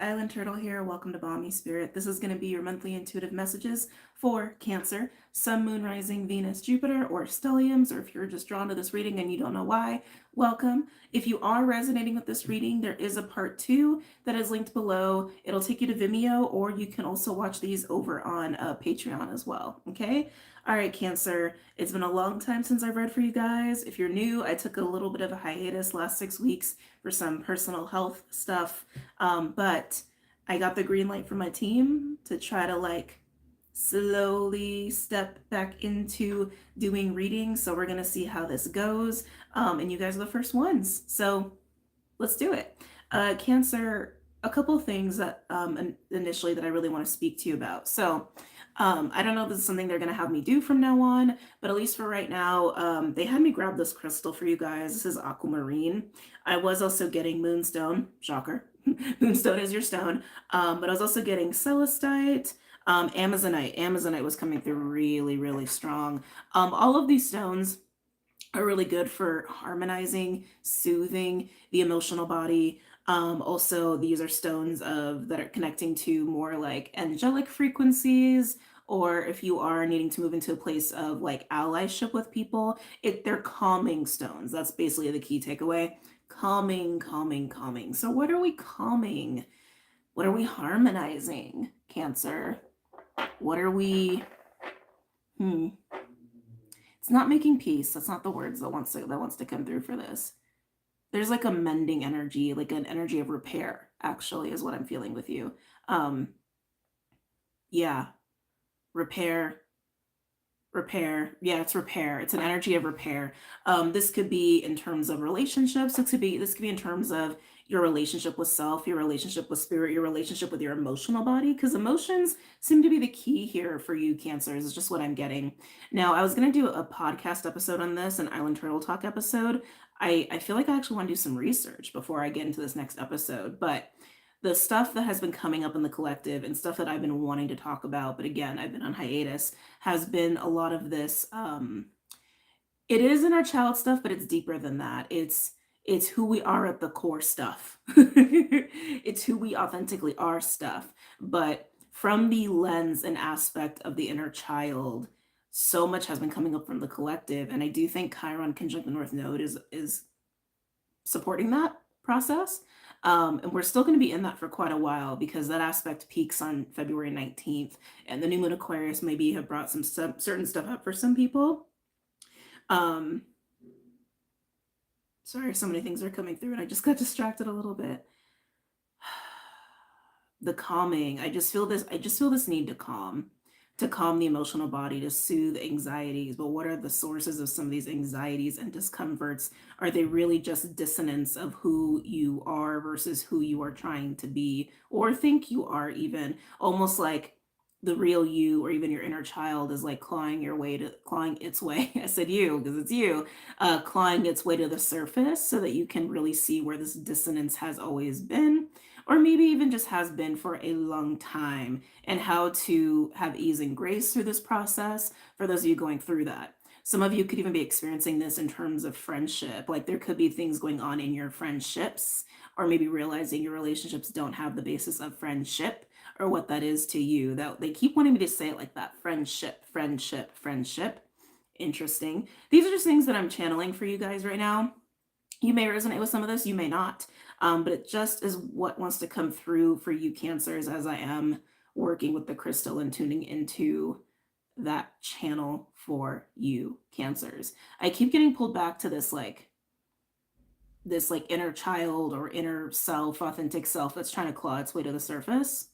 Island Turtle here. Welcome to BOMISpirit. This is going to be your monthly intuitive messages for Cancer, Sun, Moon, Rising, Venus, Jupiter, or stelliums, or if you're just drawn to this reading and you don't know why, welcome. If you are resonating with this reading, there is a part 2 that is linked below. It'll take you to Vimeo, or you can also watch these over on Patreon as well, okay? All right, Cancer, it's been a long time since I've read for you guys. If you're new, I took a little bit of a hiatus last 6 weeks for some personal health stuff, but I got the green light from my team to try to slowly step back into doing readings. So we're going to see how this goes. And you guys are the first ones. So let's do it. Cancer, a couple of things that initially that I really want to speak to you about. So I don't know if this is something they're going to have me do from now on, but at least for right now, they had me grab this crystal for you guys. This is aquamarine. I was also getting moonstone, shocker. Moonstone is your stone. But I was also getting celestite, amazonite. Amazonite was coming through really, really strong. All of these stones are really good for harmonizing, soothing the emotional body. Also, these are stones that are connecting to more like angelic frequencies, or if you are needing to move into a place of like allyship with people, they're calming stones. That's basically the key takeaway. Calming, calming, calming. So what are we calming? What are we harmonizing, Cancer? What are we... It's not making peace. That's not the words that wants to come through for this. There's like a mending energy, like an energy of repair, actually, is what I'm feeling with you. Yeah. Repair. Yeah, it's repair. It's an energy of repair. This could be in terms of relationships. This could be in terms of your relationship with self, your relationship with spirit, your relationship with your emotional body, because emotions seem to be the key here for you, Cancers, is just what I'm getting. Now, I was going to do a podcast episode on this, an Island Turtle Talk episode. I feel like I actually want to do some research before I get into this next episode, but the stuff that has been coming up in the collective and stuff that I've been wanting to talk about, but again, I've been on hiatus, has been a lot of this. It is inner child stuff, but it's deeper than that. It's who we are at the core stuff. It's who we authentically are stuff. But from the lens and aspect of the inner child, so much has been coming up from the collective. And I do think Chiron conjunct the North Node is supporting that process. And we're still going to be in that for quite a while because that aspect peaks on February 19th. And the new moon Aquarius maybe have brought some certain stuff up for some people. Sorry, so many things are coming through and I just got distracted a little bit. The calming, I just feel this need to calm the emotional body, to soothe anxieties. But what are the sources of some of these anxieties and discomforts? Are they really just dissonance of who you are versus who you are trying to be or think you are, even almost like the real you or even your inner child is like clawing its way. I said you because it's you, clawing its way to the surface so that you can really see where this dissonance has always been, or maybe even just has been for a long time, and how to have ease and grace through this process for those of you going through that. Some of you could even be experiencing this in terms of friendship. Like there could be things going on in your friendships, or maybe realizing your relationships don't have the basis of friendship or what that is to you. That they keep wanting me to say it like that. Friendship, friendship, friendship. Interesting. These are just things that I'm channeling for you guys right now. You may resonate with some of this, you may not. But it just is what wants to come through for you, Cancers, as I am working with the crystal and tuning into that channel for you, Cancers. I keep getting pulled back to this inner child or inner self, authentic self that's trying to claw its way to the surface.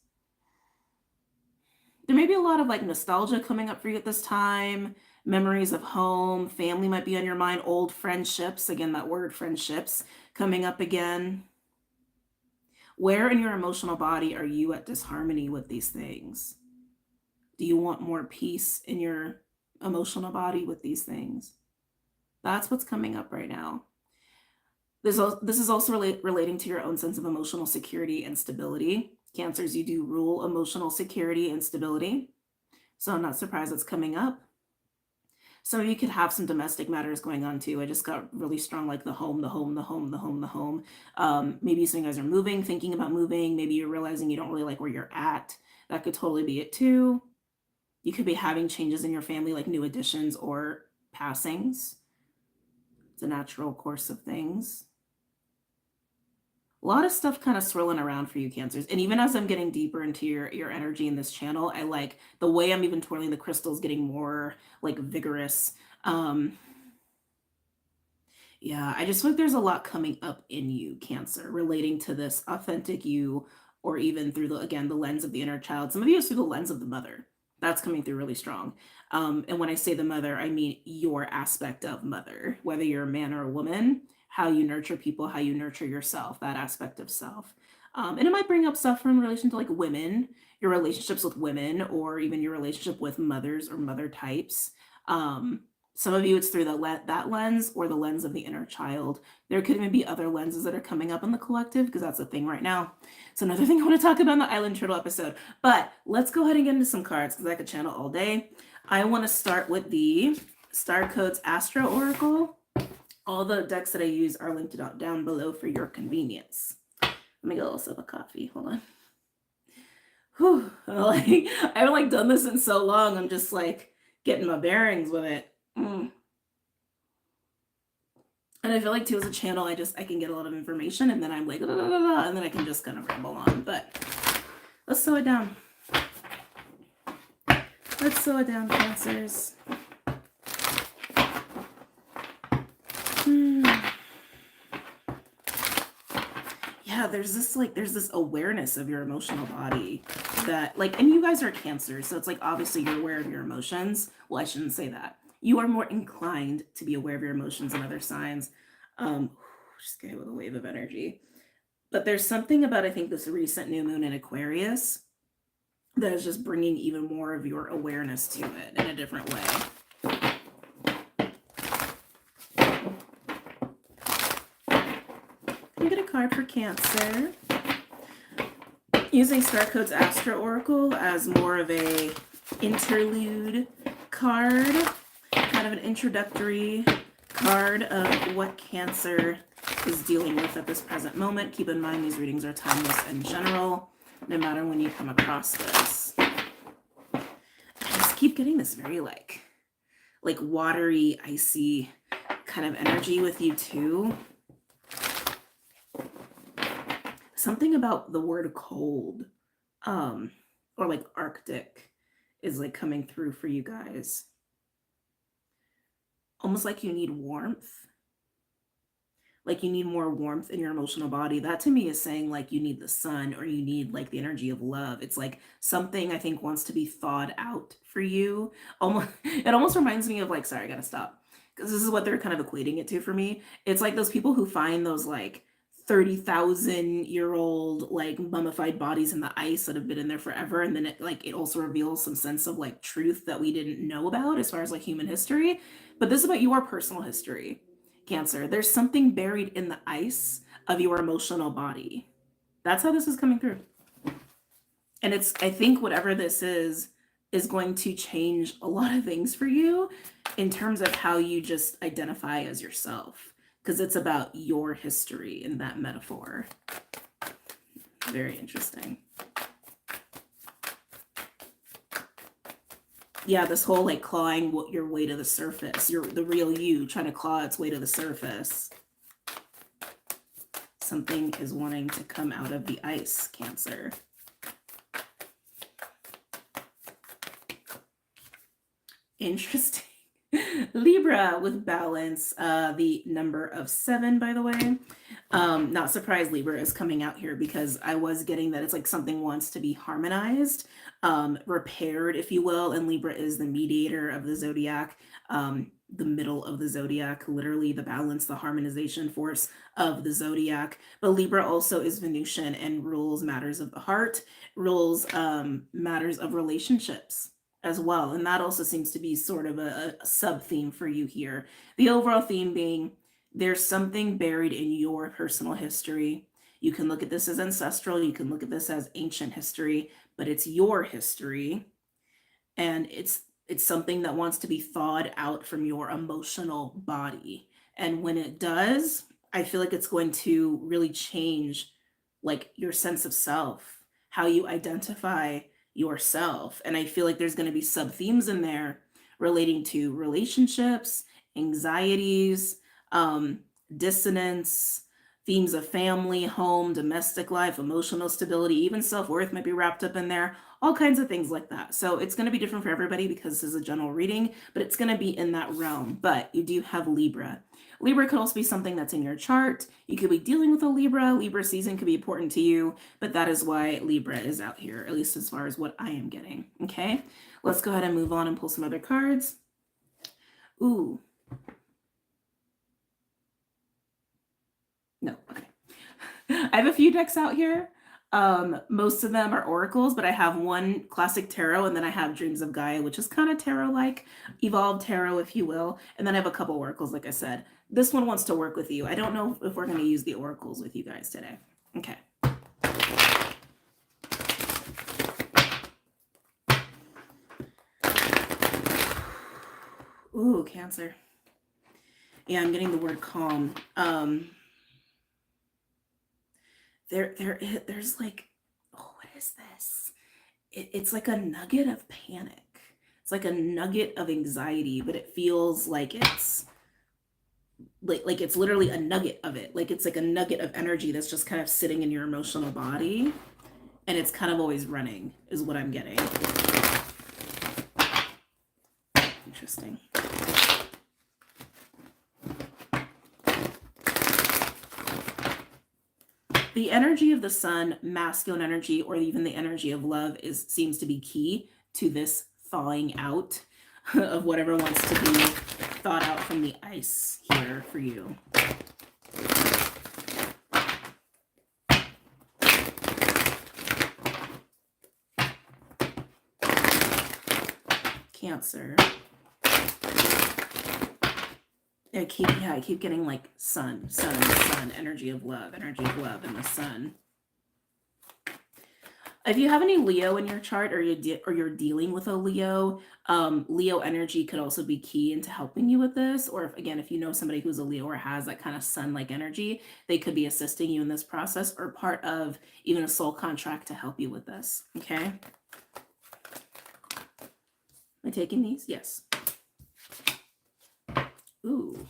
There may be a lot of nostalgia coming up for you at this time. Memories of home, family might be on your mind, old friendships, again, that word friendships coming up again. Where in your emotional body are you at disharmony with these things? Do you want more peace in your emotional body with these things? That's what's coming up right now. This is also relating to your own sense of emotional security and stability. Cancers, you do rule emotional security and stability. So I'm not surprised it's coming up. Some of you could have some domestic matters going on too. I just got really strong, like the home, the home, the home, the home, the home. Maybe some of you guys are moving, thinking about moving. Maybe you're realizing you don't really like where you're at. That could totally be it too. You could be having changes in your family, like new additions or passings. It's a natural course of things. A lot of stuff kind of swirling around for you, Cancers. And even as I'm getting deeper into your energy in this channel, I like the way I'm even twirling the crystals, getting more like vigorous. Yeah, I just feel like there's a lot coming up in you, Cancer, relating to this authentic you, or even through the, again, the lens of the inner child. Some of you it's through the lens of the mother. That's coming through really strong. And when I say the mother, I mean your aspect of mother, whether you're a man or a woman, how you nurture people, how you nurture yourself, that aspect of self. And it might bring up stuff in relation to like women, your relationships with women, or even your relationship with mothers or mother types. Some of you, it's through that lens or the lens of the inner child. There could even be other lenses that are coming up in the collective, because that's a thing right now. It's another thing I want to talk about in the Island Turtle episode. But let's go ahead and get into some cards, because I could channel all day. I want to start with the Star Codes Astro Oracle. All the decks that I use are linked down below for your convenience. Let me get a little sip of coffee. Hold on. Whew. I haven't done this in so long. I'm just getting my bearings with it. And I feel like too, as a channel, I can get a lot of information, and then I'm like, and then I can just kind of ramble on. But let's slow it down. Let's slow it down, Cancers. Yeah, there's this awareness of your emotional body that and you guys are Cancers, so it's obviously you're aware of your emotions. Well, I shouldn't say that. You are more inclined to be aware of your emotions than other signs. Just get hit with a wave of energy. But there's something about, I think, this recent new moon in Aquarius that is just bringing even more of your awareness to it in a different way. Can you get a card for Cancer? Using Star Codes Astro Oracle as more of a interlude card, kind of an introductory card of what Cancer is dealing with at this present moment. Keep in mind, these readings are timeless in general, no matter when you come across this. I just keep getting this very watery, icy kind of energy with you too. Something about the word cold, or Arctic is coming through for you guys. Almost like you need warmth. You need more warmth in your emotional body. That to me is saying you need the sun, or you need the energy of love. It's something I think wants to be thawed out for you. It almost reminds me of sorry, I gotta stop, because this is what they're kind of equating it to for me. It's those people who find those 30,000-year-old mummified bodies in the ice that have been in there forever, and then it also reveals some sense of truth that we didn't know about as far as human history. But this is about your personal history, Cancer. There's something buried in the ice of your emotional body. That's how this is coming through. And I think whatever this is going to change a lot of things for you in terms of how you just identify as yourself, because it's about your history in that metaphor. Very interesting. Yeah, this whole clawing your way to the surface. The real you trying to claw its way to the surface. Something is wanting to come out of the ice, Cancer. Interesting. Libra with balance, the number of 7, by the way. Not surprised Libra is coming out here, because I was getting that it's something wants to be harmonized, repaired, if you will. And Libra is the mediator of the zodiac, the middle of the zodiac, literally the balance, the harmonization force of the zodiac. But Libra also is Venusian and rules matters of the heart, rules matters of relationships as well. And that also seems to be sort of a sub-theme for you here. The overall theme being there's something buried in your personal history. You can look at this as ancestral, you can look at this as ancient history, but it's your history. And it's It's something that wants to be thawed out from your emotional body. And when it does, I feel like it's going to really change like your sense of self, how you identify yourself. And I feel like there's going to be sub themes in there relating to relationships, anxieties, um, dissonance, themes of family, home, domestic life, emotional stability, even self worth might be wrapped up in there, all kinds of things like that. So it's going to be different for everybody because this is a general reading, but it's going to be in that realm. But you do have Libra. Libra could also be something that's in your chart. You could be dealing with a Libra. Libra season could be important to you, but that is why Libra is out here, at least as far as what I am getting. Okay, let's go ahead and move on and pull some other cards. Ooh. No, okay. I have a few decks out here. Most of them are oracles, but I have one classic tarot, and then I have Dreams of Gaia, which is kind of tarot-like, evolved tarot, if you will. And then I have a couple oracles, like I said. This one wants to work with you. I don't know if we're going to use the oracles with you guys today. Okay. Ooh, Cancer. Yeah, I'm getting the word calm. There's like, oh, what is this? It's like a nugget of panic. It's like a nugget of anxiety, but it feels like it's like it's literally a nugget of it. Like it's like a nugget of energy that's just kind of sitting in your emotional body, and it's kind of always running, is what I'm getting. Interesting. The energy of the sun, masculine energy, or even the energy of love seems to be key to this thawing out of whatever wants to be thawed out from the ice here for you. Cancer. I keep getting like sun, energy of love, and the sun. If you have any Leo in your chart, or you're dealing with a Leo, Leo energy could also be key into helping you with this. Or if you know somebody who's a Leo or has that kind of sun-like energy, they could be assisting you in this process, or part of even a soul contract to help you with this. Okay. Am I taking these? Yes. Ooh.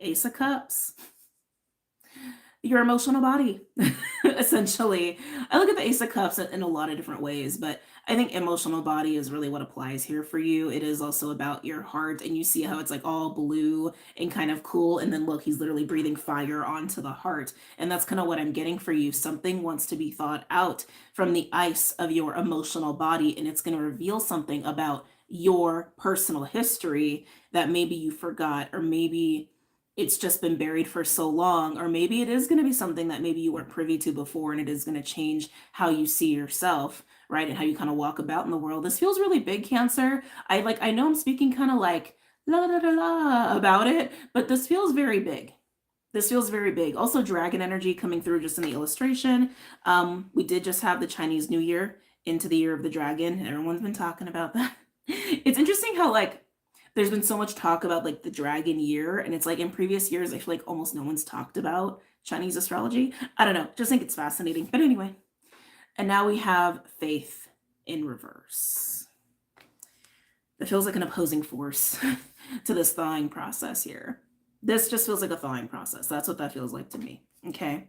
Ace of Cups. Your emotional body, essentially. I look at the Ace of Cups in a lot of different ways, but I think emotional body is really what applies here for you. It is also about your heart, and you see how it's like all blue and kind of cool, and then look, he's literally breathing fire onto the heart, and that's kind of what I'm getting for you. Something wants to be thought out from the ice of your emotional body, and it's going to reveal something about your personal history that maybe you forgot, or maybe it's just been buried for so long, or maybe it is going to be something that maybe you weren't privy to before, and it is going to change how you see yourself, right? And how you kind of walk about in the world. This feels really big, Cancer. I know I'm speaking kind of like la la la la about it, but this feels very big. This feels very big. Also, dragon energy coming through just in the illustration. We did just have the Chinese New Year, into the year of the dragon. Everyone's been talking about that. It's interesting how there's been so much talk about like the dragon year, and it's like in previous years I feel like almost no one's talked about Chinese astrology. I don't know, just think it's fascinating. But anyway, and now we have faith in reverse. It feels like an opposing force to this thawing process here. This just feels like a thawing process. That's what that feels like to me. Okay.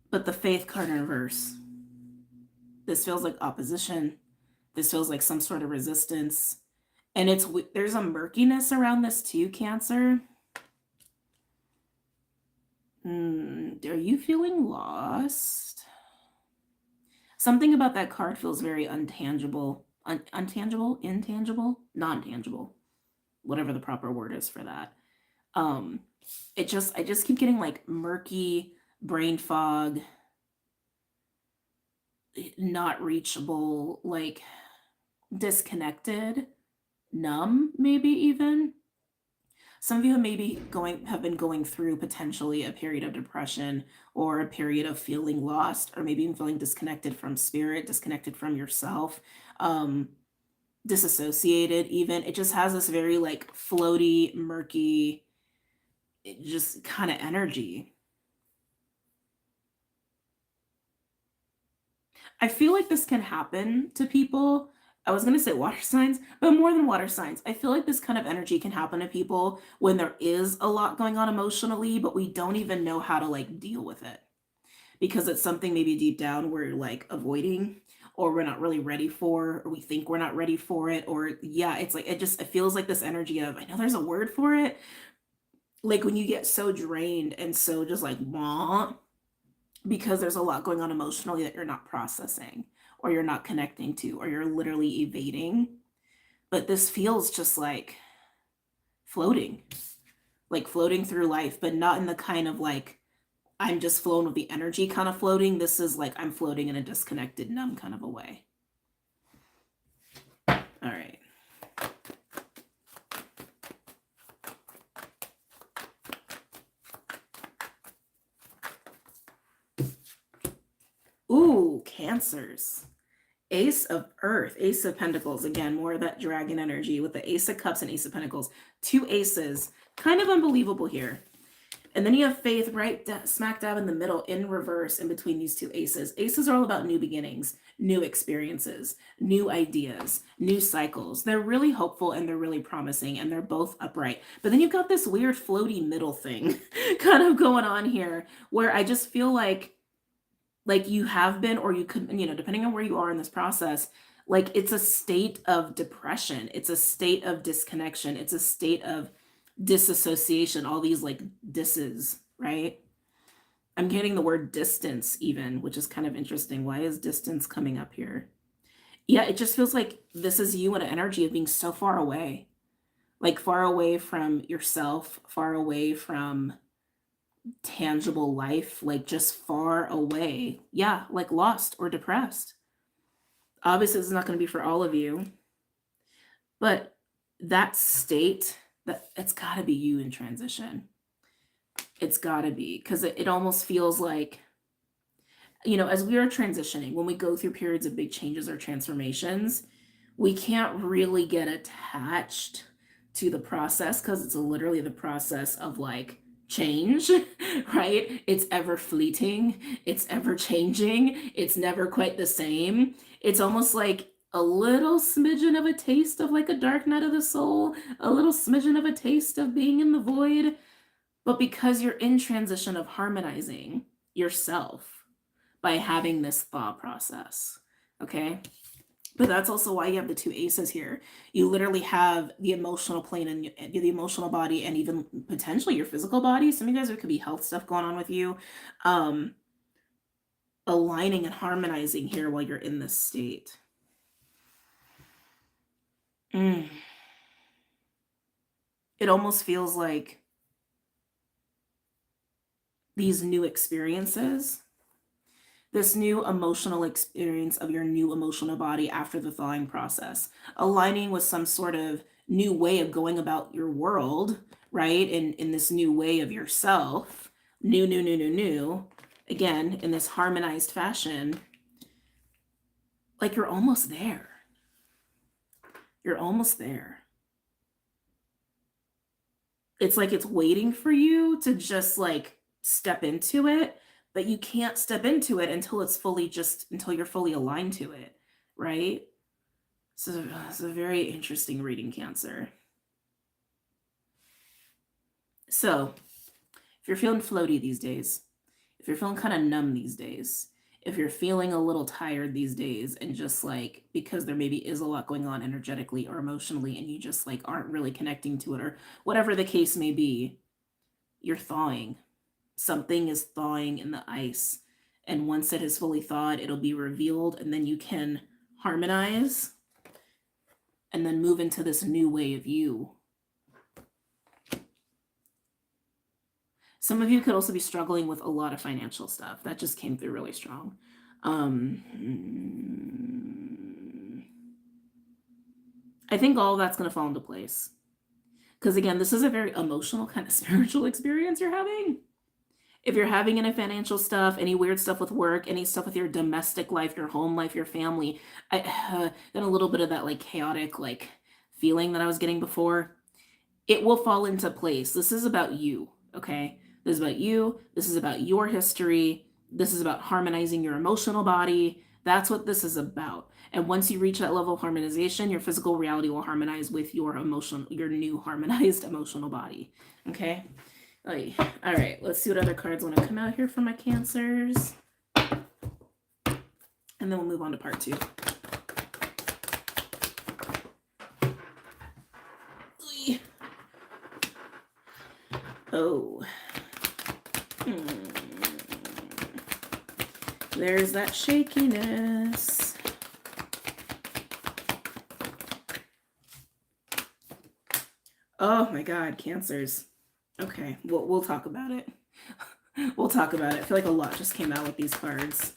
But the faith card in reverse, this feels like opposition. This feels like some sort of resistance. And there's a murkiness around this too, Cancer. Are you feeling lost? Something about that card feels very untangible. Intangible? Non-tangible. Whatever the proper word is for that. I just keep getting like murky, brain fog, not reachable, like disconnected, numb, maybe even. Some of you have been going through potentially a period of depression, or a period of feeling lost, or maybe even feeling disconnected from spirit, disconnected from yourself. disassociated even. It just has this very like floaty, murky, just kind of energy. I feel like this can happen to people. I was going to say water signs, but more than water signs. I feel like this kind of energy can happen to people when there is a lot going on emotionally, but we don't even know how to like deal with it because it's something maybe deep down we're like avoiding, or we're not really ready for, or we think we're not ready for it. Or yeah, it's like, it feels like this energy of, I know there's a word for it. Like when you get so drained and so just like, wah, because there's a lot going on emotionally that you're not processing, or you're not connecting to, or you're literally evading. But this feels just floating, like floating through life, but not in the kind of like, I'm just flown with the energy kind of floating. This is like I'm floating in a disconnected, numb kind of a way. All right. Ooh, Cancers. Ace of Earth, Ace of Pentacles. Again, more of that dragon energy with the Ace of Cups and Ace of Pentacles. Two aces. Kind of unbelievable here. And then you have Faith right smack dab in the middle, in reverse, in between these two aces. Aces are all about new beginnings, new experiences, new ideas, new cycles. They're really hopeful and they're really promising, and they're both upright. But then you've got this weird floaty middle thing kind of going on here, where I just feel like you have been, or you could, depending on where you are in this process, like it's a state of depression. It's a state of disconnection. It's a state of disassociation, all these like disses, right? I'm getting the word distance even, which is kind of interesting. Why is distance coming up here? Yeah, it just feels like this is you in an energy of being so far away, like far away from yourself, far away from tangible life, like just far away. Yeah, like lost or depressed. Obviously, this is not going to be for all of you, but that state, that it's got to be you in transition. It's got to be, because it almost feels like, as we are transitioning, when we go through periods of big changes or transformations, we can't really get attached to the process, because it's literally the process of like change, right? It's ever fleeting, it's ever changing, it's never quite the same. It's almost like a little smidgen of a taste of like a dark night of the soul, a little smidgen of a taste of being in the void. But because you're in transition of harmonizing yourself by having this thought process, okay? But that's also why you have the two aces here. You literally have the emotional plane and the emotional body, and even potentially your physical body. Some of you guys, there could be health stuff going on with you, aligning and harmonizing here while you're in this state. It almost feels like these new experiences, this new emotional experience of your new emotional body after the thawing process, aligning with some sort of new way of going about your world, right? In this new way of yourself, new, again, in this harmonized fashion, like you're almost there. You're almost there. It's like it's waiting for you to just like step into it, but you can't step into it until until you're fully aligned to it, right? So it's a very interesting reading, Cancer. So if you're feeling floaty these days, if you're feeling kind of numb these days, if you're feeling a little tired these days, and just like, because there maybe is a lot going on energetically or emotionally, and you just like aren't really connecting to it, or whatever the case may be, you're thawing. Something is thawing in the ice. And once it is fully thawed, it'll be revealed, and then you can harmonize and then move into this new way of you. Some of you could also be struggling with a lot of financial stuff. That just came through really strong. I think all of that's going to fall into place. Because again, this is a very emotional kind of spiritual experience you're having. If you're having any financial stuff, any weird stuff with work, any stuff with your domestic life, your home life, your family, then a little bit of that like chaotic like feeling that I was getting before, it will fall into place. This is about you, okay? This is about you. This is about your history. This is about harmonizing your emotional body. That's what this is about. And once you reach that level of harmonization, your physical reality will harmonize with your your new harmonized emotional body. Okay? All right, let's see what other cards want to come out here for my Cancers. And then we'll move on to part 2. Oh. There's that shakiness. Oh my God, Cancers. Okay, we'll talk about it. We'll talk about it. I feel like a lot just came out with these cards.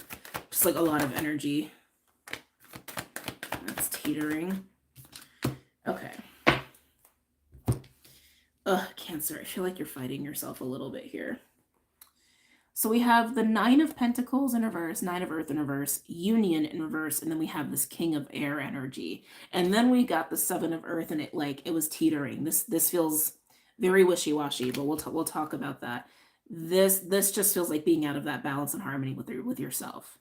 Just like a lot of energy. That's teetering. Okay. Ugh, Cancer, I feel like you're fighting yourself a little bit here. So we have the 9 of Pentacles in reverse, 9 of Earth in reverse, Union in reverse, and then we have this King of Air energy. And then we got the 7 of Earth, and it was teetering. This feels very wishy-washy, but we'll talk about that. This just feels like being out of that balance and harmony with yourself.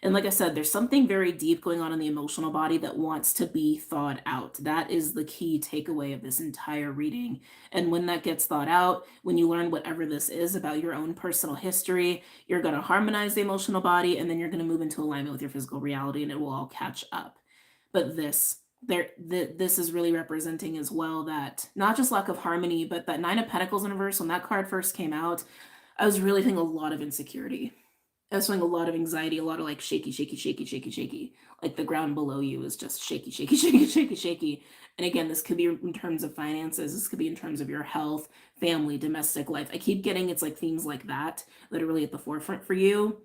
And like I said, there's something very deep going on in the emotional body that wants to be thought out. That is the key takeaway of this entire reading. And when that gets thought out, when you learn whatever this is about your own personal history, you're going to harmonize the emotional body, and then you're going to move into alignment with your physical reality, and it will all catch up. But this is really representing as well that not just lack of harmony, but that 9 of Pentacles in reverse, when that card first came out, I was really feeling a lot of insecurity. I was feeling a lot of anxiety, a lot of like shaky, shaky, shaky, shaky, shaky. Like the ground below you is just shaky, shaky, shaky, shaky, shaky. And again, this could be in terms of finances. This could be in terms of your health, family, domestic life. I keep getting it's like themes like that are really at the forefront for you.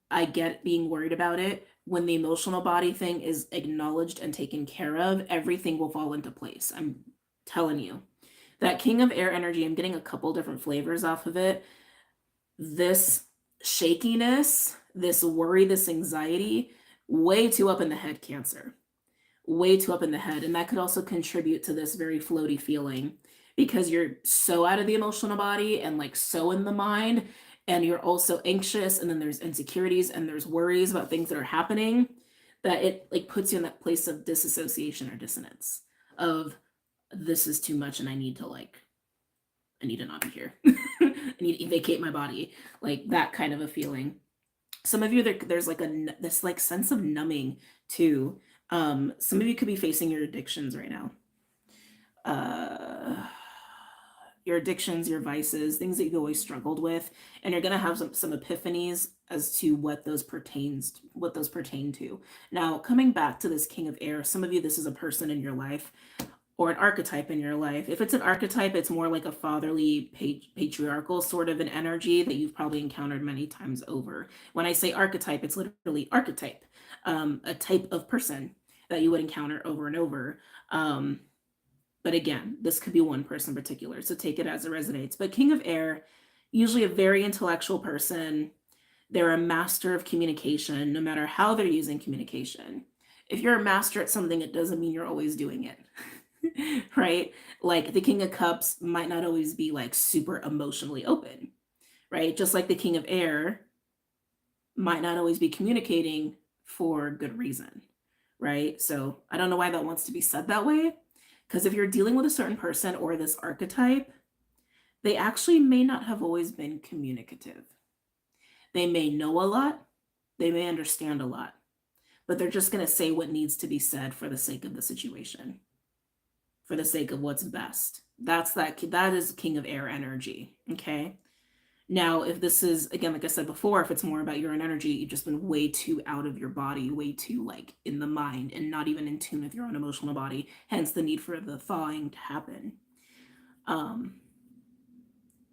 I get being worried about it. When the emotional body thing is acknowledged and taken care of, everything will fall into place. I'm telling you. That King of Air energy, I'm getting a couple different flavors off of it. This shakiness, this worry, this anxiety, way too up in the head, Cancer. Way too up in the head. And that could also contribute to this very floaty feeling because you're so out of the emotional body and like so in the mind, and you're also anxious, and then there's insecurities and there's worries about things that are happening, that it like puts you in that place of disassociation or dissonance of this is too much and I need to not be here. I need to vacate my body, like that kind of a feeling. Some of you, there's like this like sense of numbing too. Some of you could be facing your addictions right now. Your addictions, your vices, things that you've always struggled with, and you're gonna have some epiphanies as to what those pertain to. Now, coming back to this King of Air, some of you, this is a person in your life or an archetype in your life. If it's an archetype, it's more like a fatherly, patriarchal sort of an energy that you've probably encountered many times over. When I say archetype, it's literally archetype, a type of person that you would encounter over and over. But again, this could be one person in particular, so take it as it resonates. But King of Air, usually a very intellectual person. They're a master of communication, no matter how they're using communication. If you're a master at something, it doesn't mean you're always doing it. Right? Like the King of Cups might not always be like super emotionally open, right? Just like the King of Air might not always be communicating for good reason, right? So I don't know why that wants to be said that way, because if you're dealing with a certain person or this archetype, they actually may not have always been communicative. They may know a lot, they may understand a lot, but they're just going to say what needs to be said for the sake of the situation, for the sake of what's best. That is King of Air energy, okay? Now, if this is, again, like I said before, if it's more about your own energy, you've just been way too out of your body, way too like in the mind and not even in tune with your own emotional body, hence the need for the thawing to happen.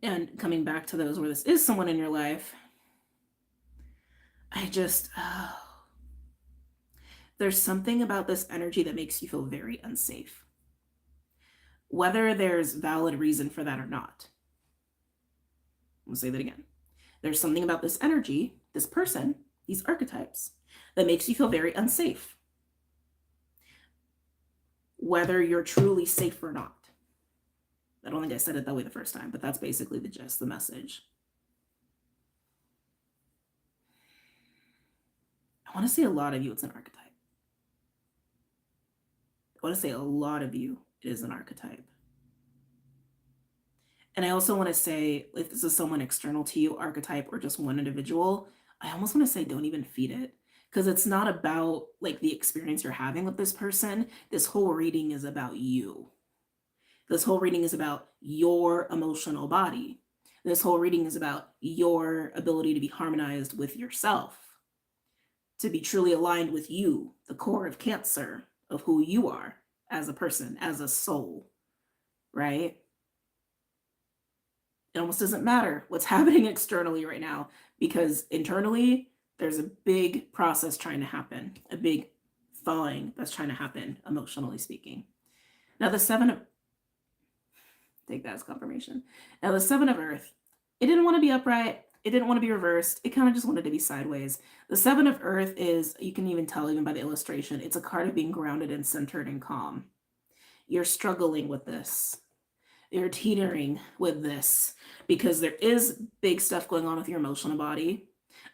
And coming back to those where this is someone in your life, there's something about this energy that makes you feel very unsafe, whether there's valid reason for that or not. I'll say that again. There's something about this energy, this person, these archetypes, that makes you feel very unsafe, whether you're truly safe or not. I don't think I said it that way the first time, but that's basically the gist, the message. I want to say a lot of you, it's an archetype. I want to say a lot of you, it is an archetype. And I also want to say, if this is someone external to you, archetype, or just one individual, I almost want to say don't even feed it. Because it's not about like the experience you're having with this person. This whole reading is about you. This whole reading is about your emotional body. This whole reading is about your ability to be harmonized with yourself, to be truly aligned with you, the core of Cancer, of who you are as a person, as a soul, right? It almost doesn't matter what's happening externally right now, because internally there's a big process trying to happen, a big thawing that's trying to happen, emotionally speaking. Now the take that as confirmation. Now the Seven of Earth, it didn't want to be upright. It didn't want to be reversed. It kind of just wanted to be sideways. The Seven of Earth is, you can even tell even by the illustration, it's a card of being grounded and centered and calm. You're struggling with this. You're teetering with this because there is big stuff going on with your emotional body.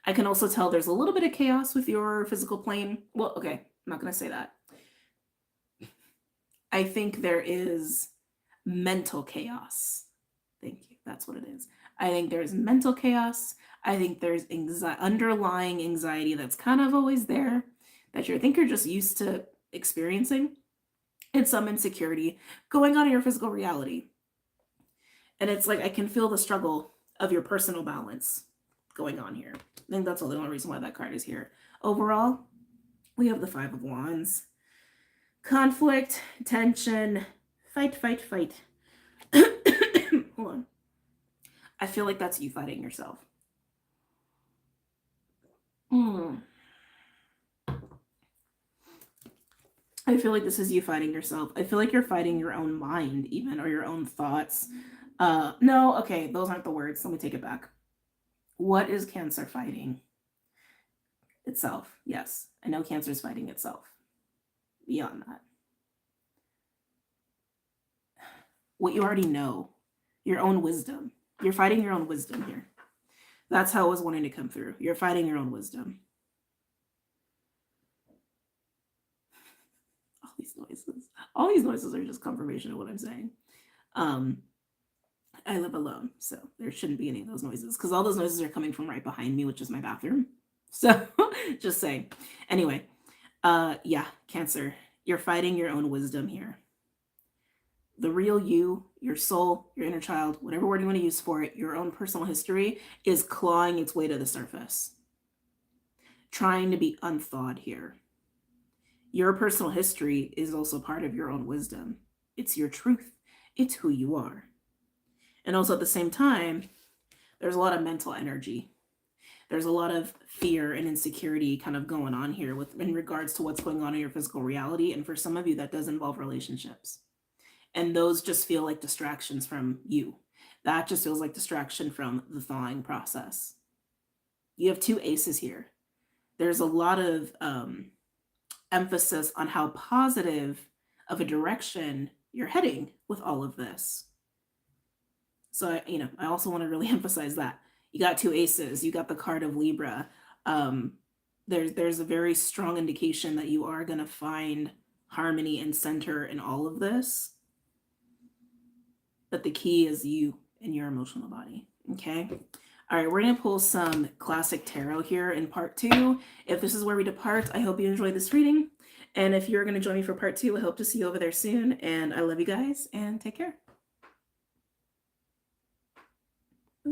I can also tell there's a little bit of chaos with your physical plane. Well, okay, I'm not going to say that. I think there is mental chaos. Thank you. That's what it is. I think there's mental chaos. I think there's underlying anxiety that's kind of always there that you think you're just used to experiencing, and some insecurity going on in your physical reality. And it's like I can feel the struggle of your personal balance going on here. I think that's the only reason why that card is here. Overall, we have the Five of Wands. Conflict, tension, fight, fight, fight. Hold on. I feel like that's you fighting yourself. I feel like this is you fighting yourself. I feel like you're fighting your own mind even, or your own thoughts. No, okay, those aren't the words. Let me take it back. What is Cancer fighting? Itself. Yes, I know Cancer is fighting itself. Beyond that, what you already know, your own wisdom. You're fighting your own wisdom here. That's how it was wanting to come through. You're fighting your own wisdom. All these noises are just confirmation of what I'm saying. I live alone, so there shouldn't be any of those noises, because all those noises are coming from right behind me, which is my bathroom. So just saying. Anyway, yeah, Cancer, you're fighting your own wisdom here. The real you, your soul, your inner child, whatever word you want to use for it, your own personal history is clawing its way to the surface, trying to be unthawed here. Your personal history is also part of your own wisdom. It's your truth. It's who you are. And also at the same time, there's a lot of mental energy. There's a lot of fear and insecurity kind of going on here in regards to what's going on in your physical reality. And for some of you, that does involve relationships. And those just feel like distractions from you. That just feels like distraction from the thawing process. You have two aces here. There's a lot of emphasis on how positive of a direction you're heading with all of this. So, I also want to really emphasize that. You got two aces. You got the card of Libra. There's a very strong indication that you are going to find harmony and center in all of this. But the key is you and your emotional body. Okay. All right. We're going to pull some classic tarot here in part 2. If this is where we depart, I hope you enjoyed this reading. And if you're going to join me for part 2, I hope to see you over there soon. And I love you guys, and take care.